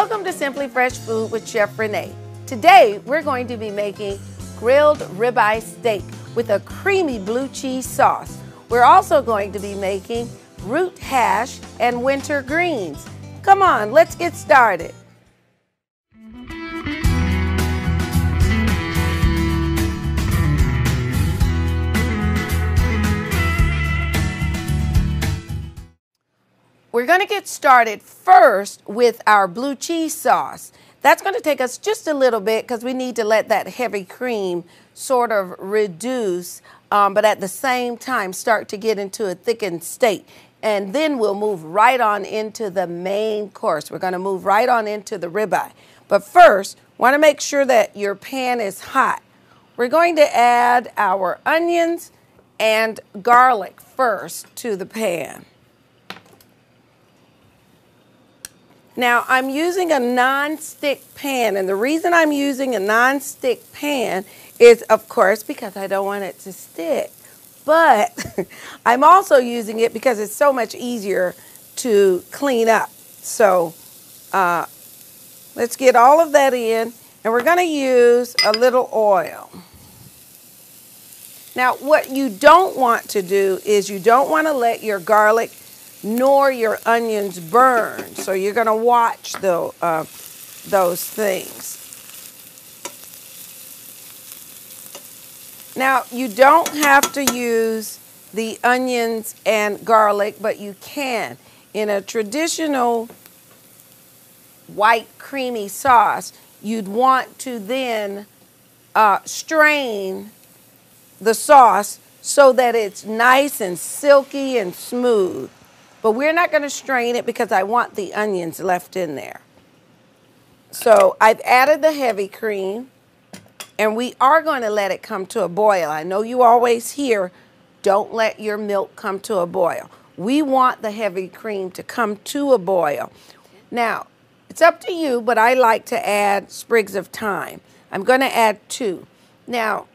Welcome to Simply Fresh Food with Chef Renee. Today we're going to be making grilled ribeye steak with a creamy blue cheese sauce. We're also going to be making root hash and winter greens. Come on, let's get started. We're going to get started first with our blue cheese sauce. That's going to take us just a little bit because we need to let that heavy cream sort of reduce, but at the same time start to get into a thickened state. And then we'll move right on into the main course. We're going to move right on into the ribeye. But first, want to make sure that your pan is hot. We're going to add our onions and garlic first to the pan. Now, I'm using a non-stick pan, and the reason I'm using a non-stick pan is, of course, because I don't want it to stick. But I'm also using it because it's so much easier to clean up. So let's get all of that in, and we're going to use a little oil. Now, what you don't want to do is you don't want to let your garlic nor your onions burn. So you're going to watch those things. Now, you don't have to use the onions and garlic, but you can. In a traditional white creamy sauce, you'd want to then strain the sauce so that it's nice and silky and smooth. But we're not going to strain it because I want the onions left in there. So I've added the heavy cream, and we are going to let it come to a boil. I know you always hear, don't let your milk come to a boil. We want the heavy cream to come to a boil. Now, it's up to you, but I like to add sprigs of thyme. I'm going to add 2. Now,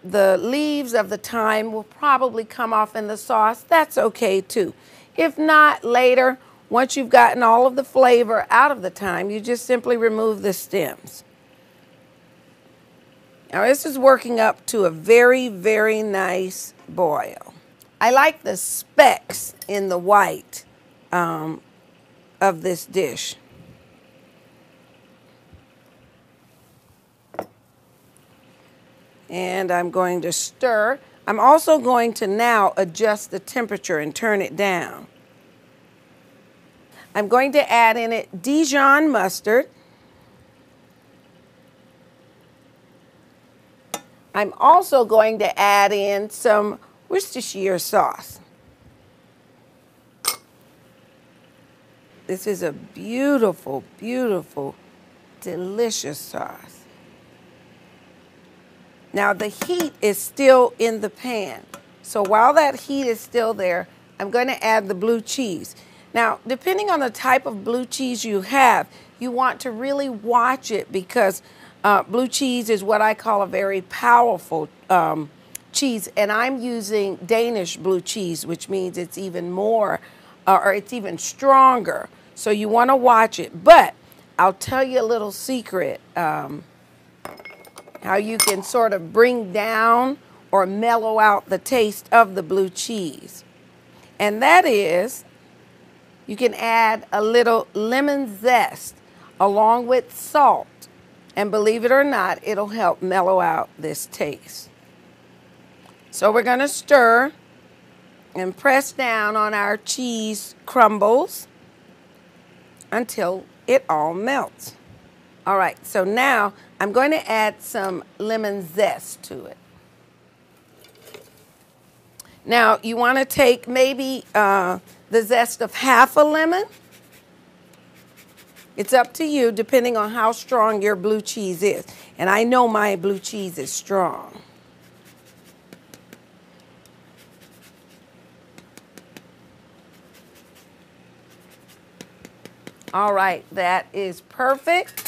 the leaves of the thyme will probably come off in the sauce. That's okay too. If not, later, once you've gotten all of the flavor out of the thyme, you just simply remove the stems. Now, this is working up to a very, very nice boil. I like the specks in the white of this dish. And I'm going to stir. I'm also going to now adjust the temperature and turn it down. I'm going to add in it Dijon mustard. I'm also going to add in some Worcestershire sauce. This is a beautiful, beautiful, delicious sauce. Now, the heat is still in the pan. So while that heat is still there, I'm going to add the blue cheese. Now, depending on the type of blue cheese you have, you want to really watch it because blue cheese is what I call a very powerful cheese. And I'm using Danish blue cheese, which means it's even more, or it's even stronger. So you want to watch it. But I'll tell you a little secret. How you can sort of bring down or mellow out the taste of the blue cheese. And that is, you can add a little lemon zest along with salt. And believe it or not, it'll help mellow out this taste. So we're going to stir and press down on our cheese crumbles until it all melts. All right, so now I'm going to add some lemon zest to it. Now, you want to take maybe the zest of half a lemon. It's up to you, depending on how strong your blue cheese is. And I know my blue cheese is strong. All right, that is perfect.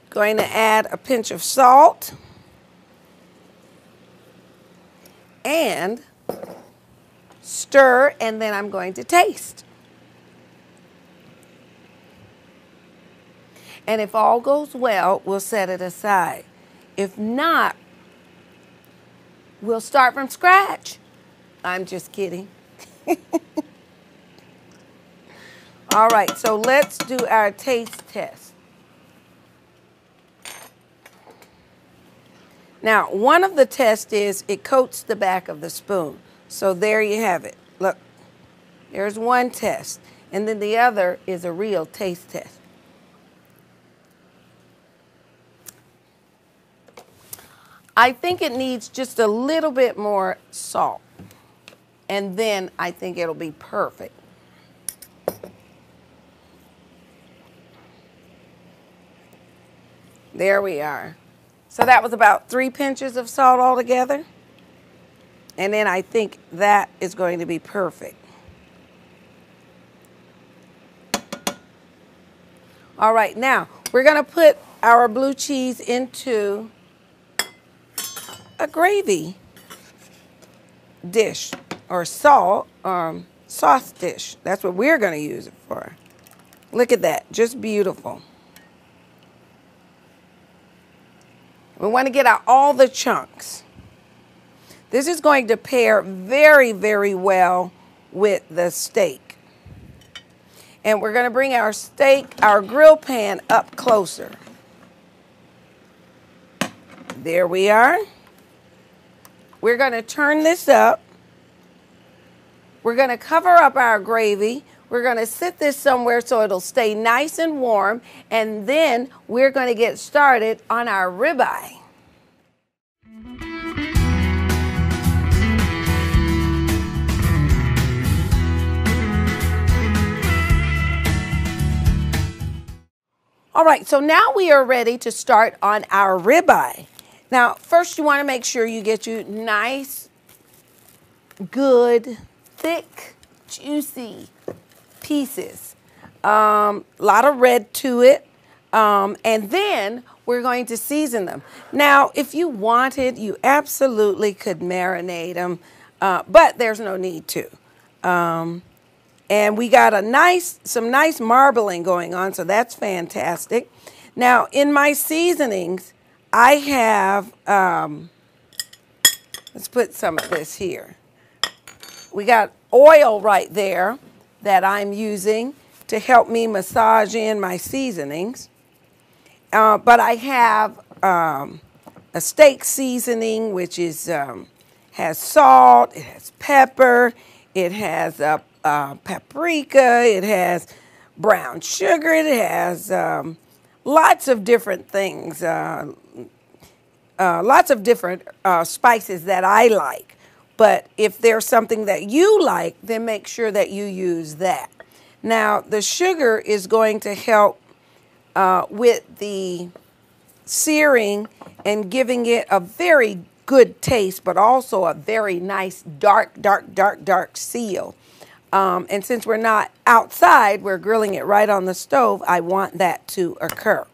Going to add a pinch of salt and stir, and then I'm going to taste. And if all goes well, we'll set it aside. If not, we'll start from scratch. I'm just kidding. All right, so let's do our taste test. Now, one of the tests is it coats the back of the spoon. So there you have it. Look, there's one test. And then the other is a real taste test. I think it needs just a little bit more salt. And then I think it'll be perfect. There we are. So that was about 3 pinches of salt altogether. And then I think that is going to be perfect. All right, now we're going to put our blue cheese into a gravy dish or sauce dish. That's what we're going to use it for. Look at that, just beautiful. We want to get out all the chunks. This is going to pair very, very well with the steak. And we're going to bring our steak, our grill pan up closer. There we are. We're going to turn this up. We're going to cover up our gravy. We're going to sit this somewhere so it'll stay nice and warm. And then we're going to get started on our ribeye. All right, so now we are ready to start on our ribeye. Now, first you want to make sure you get you nice, good, thick, juicy pieces. A lot of red to it. And then we're going to season them. Now, if you wanted, you absolutely could marinate them, but there's no need to. And we got some nice marbling going on, so that's fantastic. Now, in my seasonings, I have, let's put some of this here. We got oil right there that I'm using to help me massage in my seasonings. But I have a steak seasoning, which is has salt, it has pepper, it has paprika, it has brown sugar, it has lots of different things, lots of different spices that I like. But if there's something that you like, then make sure that you use that. Now, the sugar is going to help with the searing and giving it a very good taste, but also a very nice dark seal. And since we're not outside, we're grilling it right on the stove, I want that to occur.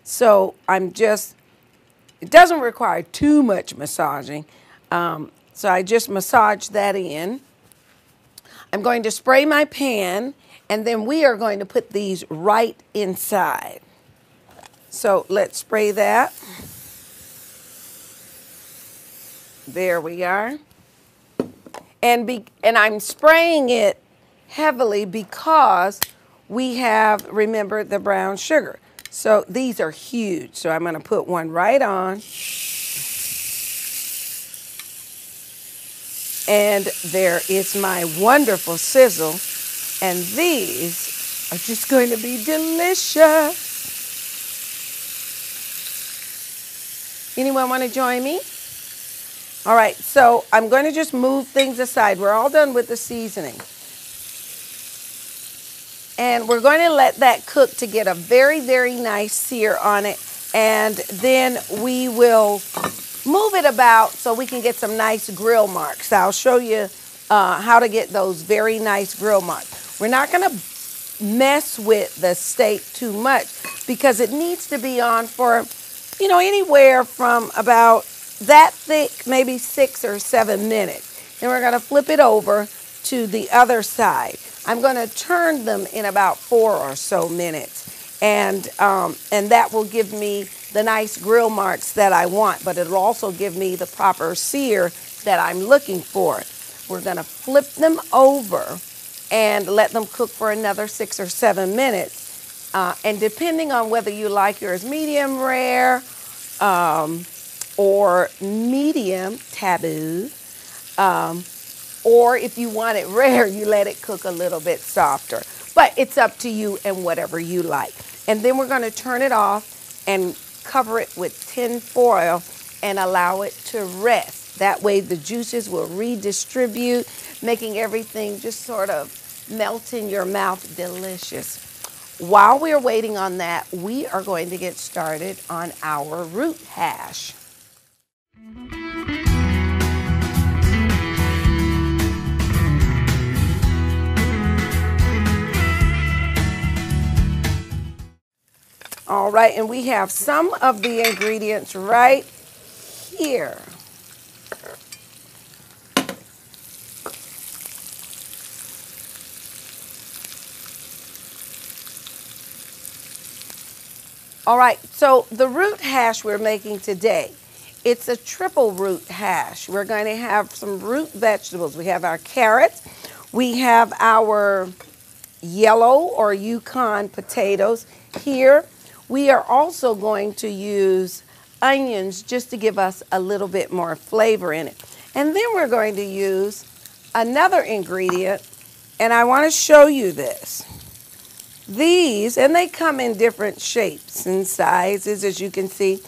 So it doesn't require too much massaging. So I just massage that in. I'm going to spray my pan, and then we are going to put these right inside. So let's spray that. There we are. And I'm spraying it heavily because we have, remember, the brown sugar. So these are huge. So I'm going to put one right on. And there is my wonderful sizzle. And these are just going to be delicious. Anyone want to join me? All right, so I'm going to just move things aside. We're all done with the seasoning. And we're going to let that cook to get a very, very nice sear on it. And then we will move it about so we can get some nice grill marks. I'll show you how to get those very nice grill marks. We're not going to mess with the steak too much because it needs to be on for, anywhere from about that thick, maybe 6 or 7 minutes. Then we're going to flip it over to the other side. I'm going to turn them in about 4 or so minutes. and that will give me the nice grill marks that I want, but it'll also give me the proper sear that I'm looking for. We're going to flip them over and let them cook for another 6 or 7 minutes. And depending on whether you like yours medium rare or medium taboo, or if you want it rare, you let it cook a little bit softer. But it's up to you and whatever you like. And then we're going to turn it off and cover it with tin foil and allow it to rest. That way the juices will redistribute, making everything just sort of melt in your mouth delicious. While we're waiting on that, we are going to get started on our root hash. All right, and we have some of the ingredients right here. All right, so the root hash we're making today, it's a triple root hash. We're going to have some root vegetables. We have our carrots. We have our yellow or Yukon potatoes here. We are also going to use onions just to give us a little bit more flavor in it. And then we're going to use another ingredient, and I want to show you this. These, and they come in different shapes and sizes, as you can see.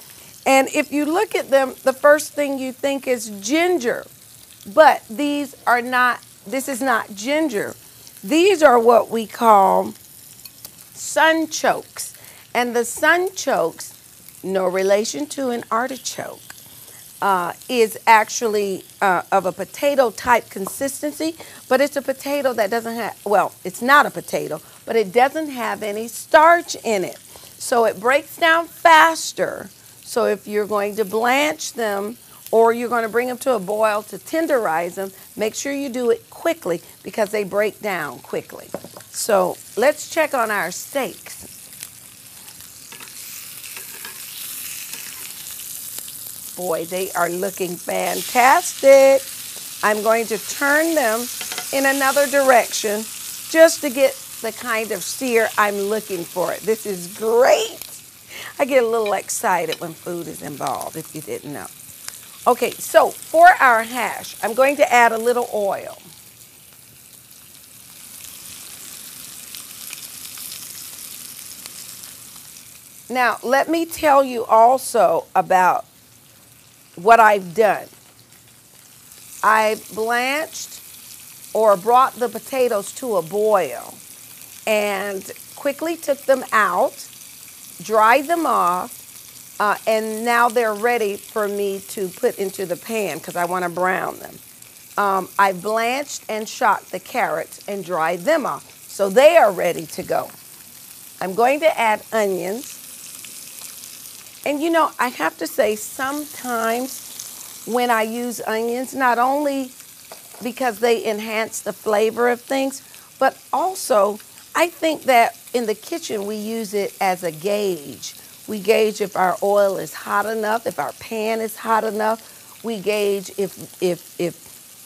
And if you look at them, the first thing you think is ginger. But these are not, this is not ginger. These are what we call sunchokes. And the sunchokes, no relation to an artichoke, is actually of a potato type consistency, but it's a potato that doesn't have, well, it's not a potato, but it doesn't have any starch in it. So it breaks down faster. So if you're going to blanch them or you're going to bring them to a boil to tenderize them, make sure you do it quickly because they break down quickly. So let's check on our steaks. Boy, they are looking fantastic. I'm going to turn them in another direction just to get the kind of sear I'm looking for. This is great. I get a little excited when food is involved, if you didn't know. Okay, so for our hash, I'm going to add a little oil. Now, let me tell you also about what I've done. I blanched or brought the potatoes to a boil and quickly took them out, dried them off, and now they're ready for me to put into the pan because I want to brown them. I blanched and shot the carrots and dried them off, so they are ready to go. I'm going to add onions. And you know, I have to say sometimes when I use onions, not only because they enhance the flavor of things, but also I think that in the kitchen we use it as a gauge. We gauge if our oil is hot enough, if our pan is hot enough. We gauge if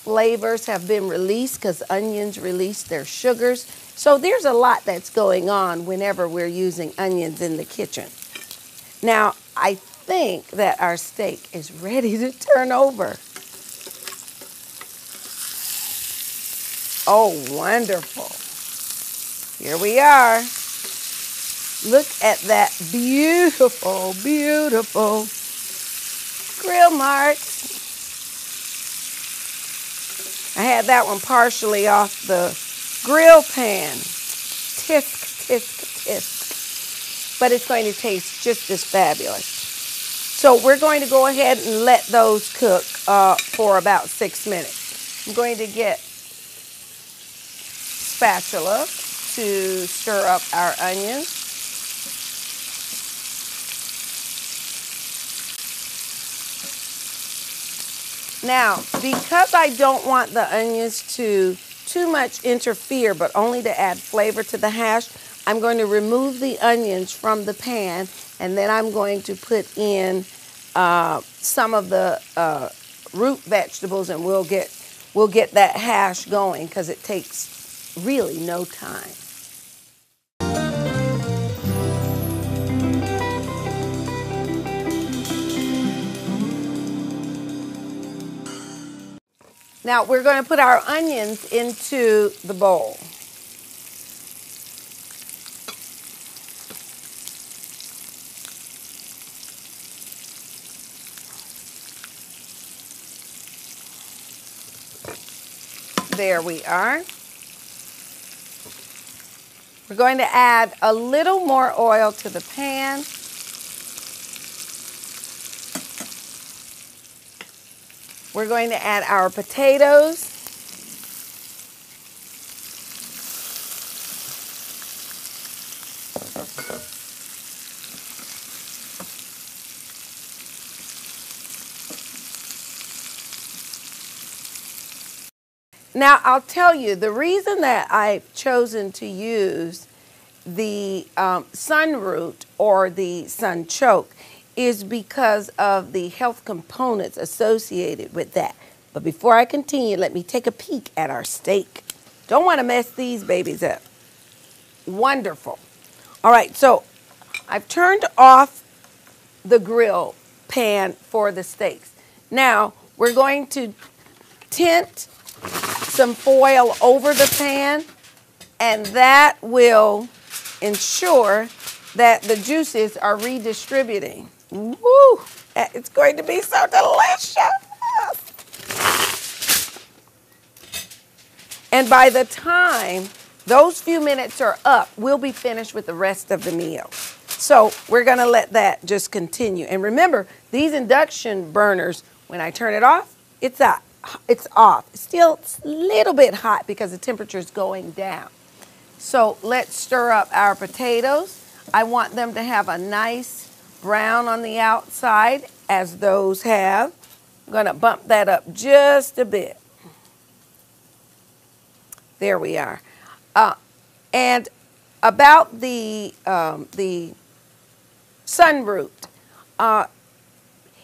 flavors have been released because onions release their sugars. So there's a lot that's going on whenever we're using onions in the kitchen. Now, I think that our steak is ready to turn over. Oh, wonderful. Here we are. Look at that beautiful, beautiful grill marks. I had that one partially off the grill pan. Tisk, tisk, tisk. But it's going to taste just as fabulous. So we're going to go ahead and let those cook for about 6 minutes. I'm going to get spatula to stir up our onions. Now, because I don't want the onions to too much interfere, but only to add flavor to the hash, I'm going to remove the onions from the pan, and then I'm going to put in some of the root vegetables, and we'll get that hash going because it takes really no time. Now we're going to put our onions into the bowl. There we are. We're going to add a little more oil to the pan. We're going to add our potatoes. Now, I'll tell you, the reason that I've chosen to use the sun root or the sunchoke is because of the health components associated with that. But before I continue, let me take a peek at our steak. Don't want to mess these babies up. Wonderful. All right, so I've turned off the grill pan for the steaks. Now, we're going to tint some foil over the pan, and that will ensure that the juices are redistributing. Woo! It's going to be so delicious. And by the time those few minutes are up, we'll be finished with the rest of the meal. So we're going to let that just continue. And remember, these induction burners, when I turn it off, it's off. It's still a little bit hot because the temperature is going down. So let's stir up our potatoes. I want them to have a nice brown on the outside, as those have. I'm going to bump that up just a bit. There we are. And about the sunroot,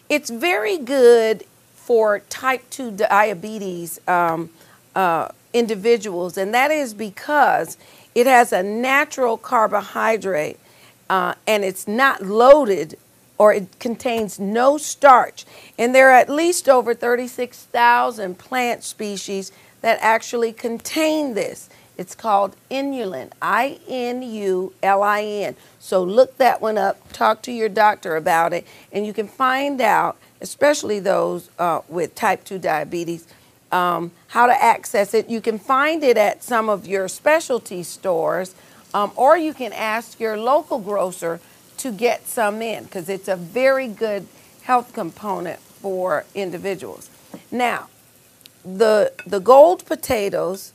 it's very good for type 2 diabetes individuals, and that is because it has a natural carbohydrate and it's not loaded, or it contains no starch. And there are at least over 36,000 plant species that actually contain this. It's called inulin, I-N-U-L-I-N. So look that one up, talk to your doctor about it, and you can find out, especially those with type 2 diabetes, how to access it. You can find it at some of your specialty stores, or you can ask your local grocer to get some in, because it's a very good health component for individuals. Now, the gold potatoes,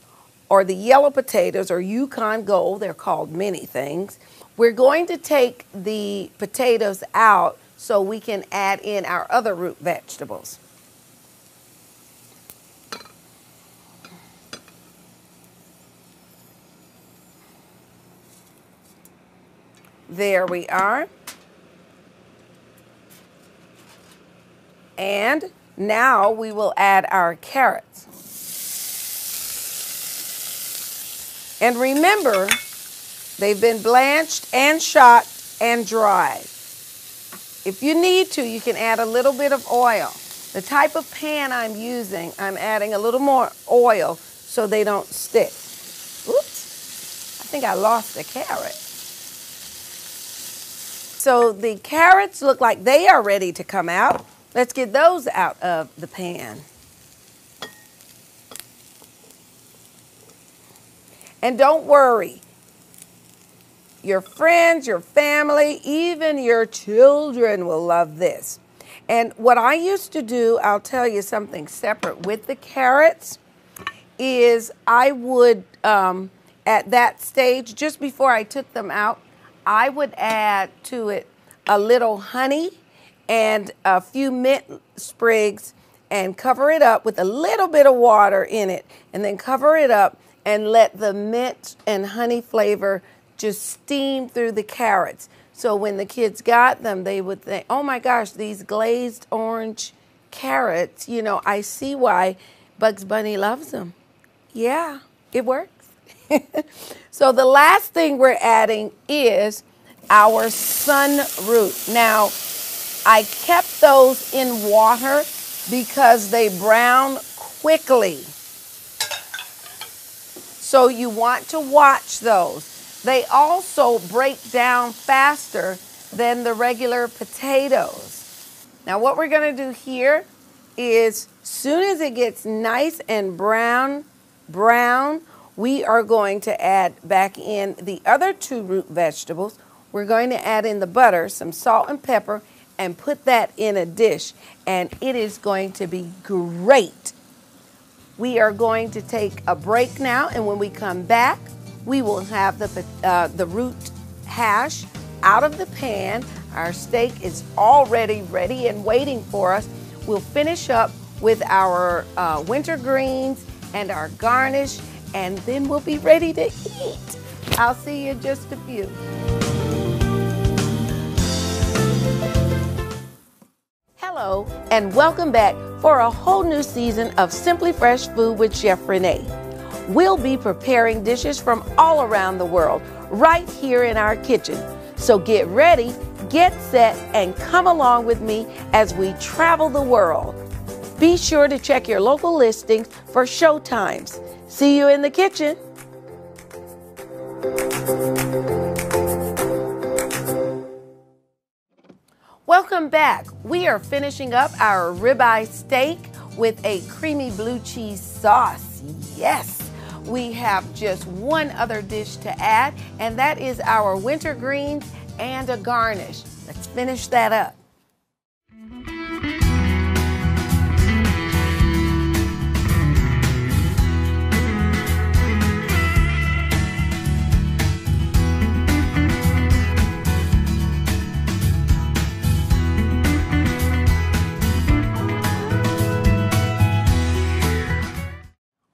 or the yellow potatoes, or Yukon Gold, they're called many things. We're going to take the potatoes out so we can add in our other root vegetables. There we are. And now we will add our carrots. And remember, they've been blanched and shot and dried. If you need to, you can add a little bit of oil. The type of pan I'm using, I'm adding a little more oil so they don't stick. Oops, I think I lost a carrot. So the carrots look like they are ready to come out. Let's get those out of the pan. And don't worry, your friends, your family, even your children will love this. And what I used to do, I'll tell you something separate with the carrots, is I would, at that stage, just before I took them out, I would add to it a little honey and a few mint sprigs and cover it up with a little bit of water in it, and then cover it up and let the mint and honey flavor just steam through the carrots. So when the kids got them, they would think, oh my gosh, these glazed orange carrots, you know, I see why Bugs Bunny loves them. Yeah, it works. So the last thing we're adding is our sun root. Now, I kept those in water because they brown quickly. So you want to watch those. They also break down faster than the regular potatoes. Now what we're going to do here is, soon as it gets nice and brown, we are going to add back in the other 2 root vegetables. We're going to add in the butter, some salt and pepper, and put that in a dish. And it is going to be great. We are going to take a break now, and when we come back, we will have the root hash out of the pan. Our steak is already ready and waiting for us. We'll finish up with our winter greens and our garnish, and then we'll be ready to eat. I'll see you in just a few. Hello, and welcome back for a whole new season of Simply Fresh Food with Chef Renee. We'll be preparing dishes from all around the world right here in our kitchen. So get ready, get set, and come along with me as we travel the world. Be sure to check your local listings for show times. See you in the kitchen. Welcome back. We are finishing up our ribeye steak with a creamy blue cheese sauce. Yes, we have just one other dish to add, and that is our winter greens and a garnish. Let's finish that up.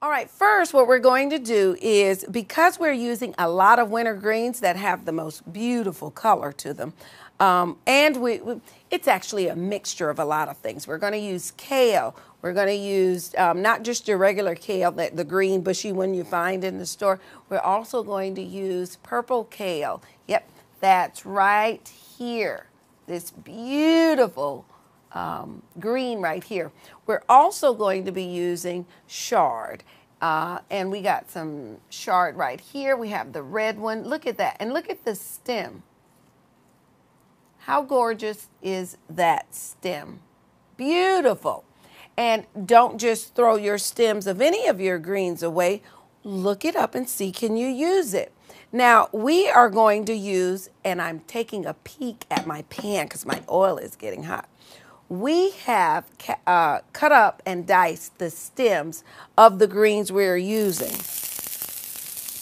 All right, first what we're going to do is, because we're using a lot of winter greens that have the most beautiful color to them, and it's actually a mixture of a lot of things. We're going to use kale. We're going to use not just your regular kale, the green bushy one you find in the store. We're also going to use purple kale. Yep, that's right here. This beautiful green right here. We're also going to be using chard. And we got some chard right here. We have the red one. Look at that. And look at the stem. How gorgeous is that stem? Beautiful. And don't just throw your stems of any of your greens away. Look it up and see, can you use it? Now, we are going to use, and I'm taking a peek at my pan because my oil is getting hot. We have cut up and diced the stems of the greens we're using.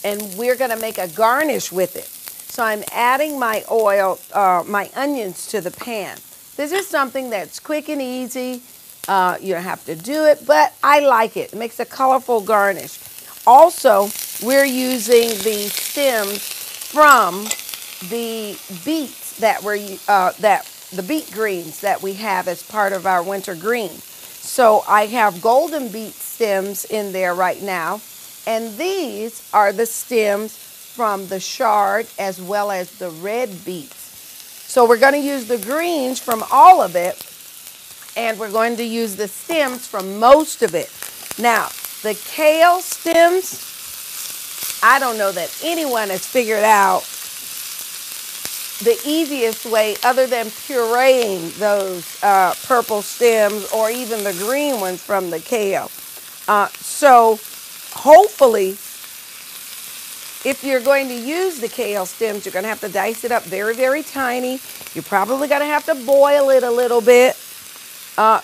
And we're going to make a garnish with it. So I'm adding my oil, my onions to the pan. This is something that's quick and easy. You don't have to do it, but I like it. It makes a colorful garnish. Also, we're using the stems from the beets that the beet greens that we have as part of our winter green. So I have golden beet stems in there right now, and these are the stems from the chard as well as the red beets. So we're going to use the greens from all of it, and we're going to use the stems from most of it. Now, the kale stems, I don't know that anyone has figured out the easiest way other than pureeing those purple stems or even the green ones from the kale. So hopefully, if you're going to use the kale stems, you're going to have to dice it up very, very tiny. You're probably going to have to boil it a little bit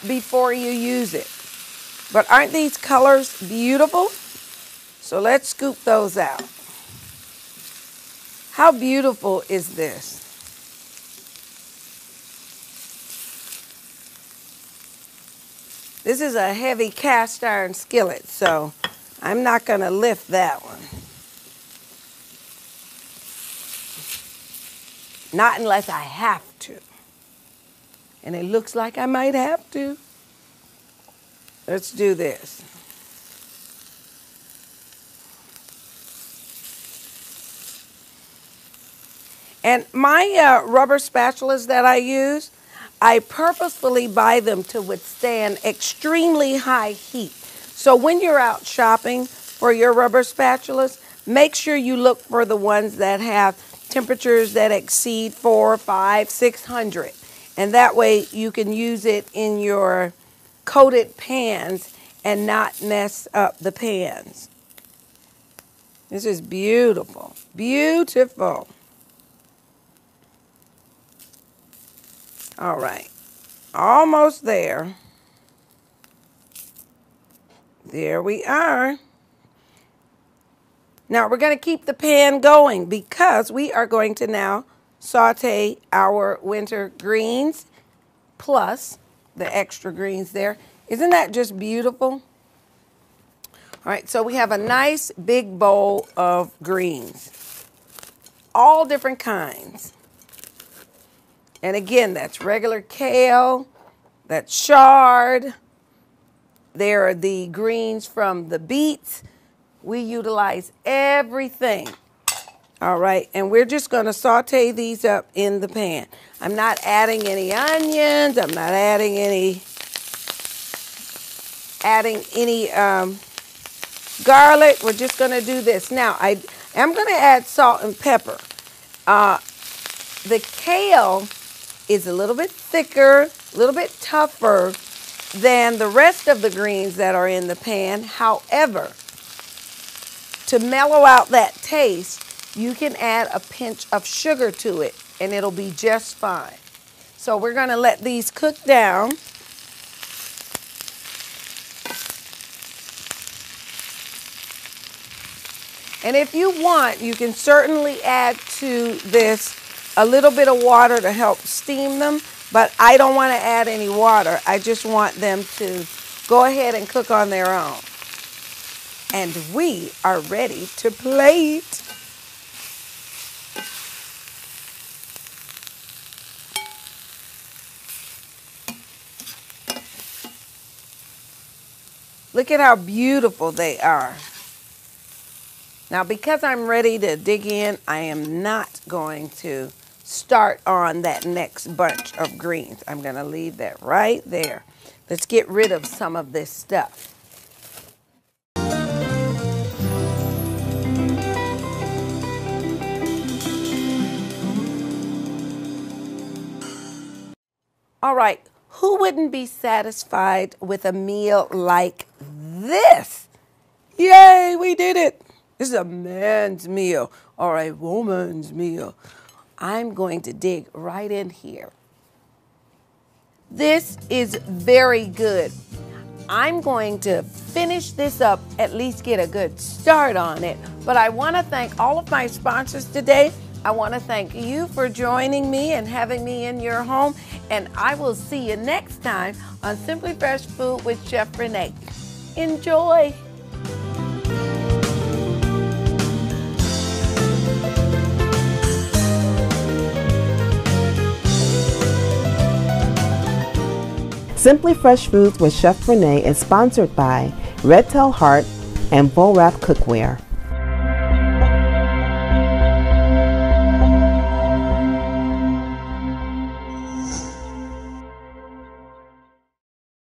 before you use it. But aren't these colors beautiful? So let's scoop those out. How beautiful is this? This is a heavy cast iron skillet, so I'm not going to lift that one. Not unless I have to. And it looks like I might have to. Let's do this. And my rubber spatulas that I use, I purposefully buy them to withstand extremely high heat. So when you're out shopping for your rubber spatulas, make sure you look for the ones that have temperatures that exceed 400, 500, 600. And that way you can use it in your coated pans and not mess up the pans. This is beautiful, beautiful. All right, almost there. There we are. Now we're going to keep the pan going because we are going to now saute our winter greens plus the extra greens there. Isn't that just beautiful? All right, so we have a nice big bowl of greens, all different kinds. And again, that's regular kale, that's chard. There are the greens from the beets. We utilize everything. All right, and we're just going to saute these up in the pan. I'm not adding any onions. I'm not adding any garlic. We're just going to do this. Now, I am going to add salt and pepper. The kale is a little bit thicker, a little bit tougher than the rest of the greens that are in the pan. However, to mellow out that taste, you can add a pinch of sugar to it and it'll be just fine. So we're going to let these cook down. And if you want, you can certainly add to this a little bit of water to help steam them, but I don't want to add any water. I just want them to go ahead and cook on their own. And we are ready to plate. Look at how beautiful they are. Now, because I'm ready to dig in, I am not going to start on that next bunch of greens. I'm going to leave that right there. Let's get rid of some of this stuff. All right, who wouldn't be satisfied with a meal like this? Yay, we did it. This is a man's meal or a woman's meal. I'm going to dig right in here. This is very good. I'm going to finish this up, at least get a good start on it. But I want to thank all of my sponsors today. I want to thank you for joining me and having me in your home. And I will see you next time on Simply Fresh Food with Chef Renee. Enjoy. Simply Fresh Foods with Chef Renee is sponsored by Red Tail Heart and Bo Wrap Cookware.